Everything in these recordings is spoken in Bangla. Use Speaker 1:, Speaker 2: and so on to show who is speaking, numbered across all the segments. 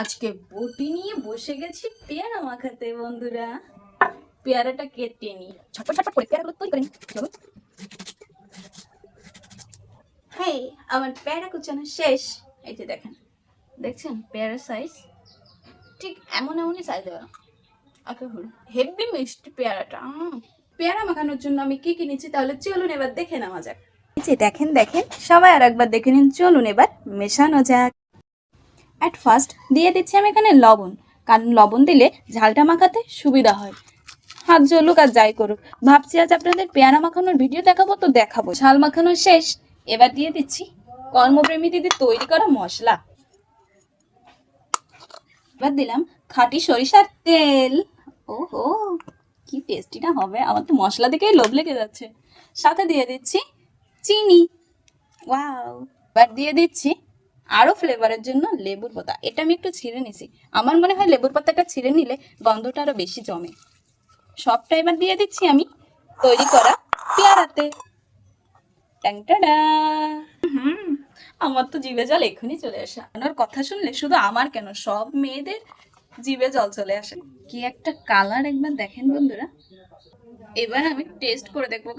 Speaker 1: আজকে বটি নিয়ে বসে গেছি পেয়ারা মাখাতে বন্ধুরা। পেয়ারাটা কেটে নি, ছটপট ছটপট করে পেয়ারাগুলো তৈরি করে নি। চলো। হ্যাঁ, আমার পেয়ারা কুচানো শেষ। এই যে দেখেন, দেখছেন পেয়ারার সাইজ ঠিক এমন এমনই সাইজ দেওয়া। হেভি মিষ্টি পেয়ারাটা। পেয়ারা মাখানোর জন্য আমি কি কিনেছি তাহলে চলুন এবার দেখে নেওয়া যাক। এই যে দেখেন দেখেন, সবাই আর একবার দেখে নিন। চলুন এবার মেশানো যাক। অ্যাট ফার্স্ট দিয়ে দিচ্ছি আমি এখানে লবণ, কারণ লবণ দিলে ঝালটা মাখাতে সুবিধা হয়। হাত জ্বলুক আর যাই করুক, ভাবছি আজ আপনাদের পেয়ারা মাখানোর ভিডিও দেখাবো তো দেখাবো। ঝাল মাখানো শেষ, এবার দিয়ে দিচ্ছি কর্মপ্রেমী দিদি তৈরি করা মশলা। এবার দিলাম খাঁটি সরিষার তেল। ওহো, কি টেস্টি না হবে, আমার তো মশলা দেখেই লোভ লেগে যাচ্ছে। সাথে দিয়ে দিচ্ছি চিনি। ওয়াও। এবার দিয়ে দিচ্ছি আরো ফ্লেভারের জন্য লেবুর পাতা। এটা আমি একটু ছিঁড়ে নিছি, আমার মনে হয় লেবুর পাতাটা ছিঁড়ে নিলে গন্ধটা আরো বেশি জমে। সবটা এবার দিয়ে দিচ্ছি আমি তৈরি করা পেয়ারাতে। ট্যাংটাডা। আমার তো জিভে জল এক্ষুনি চলে আসে। আমার কথা শুনলে শুধু আমার কেন, সব মেয়েদের জিভে জল চলে আসে। কি একটা কালার একবার দেখেন বন্ধুরা। এবার আমি টেস্ট করে দেখবো।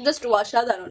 Speaker 1: জাস্ট অসাধারণ।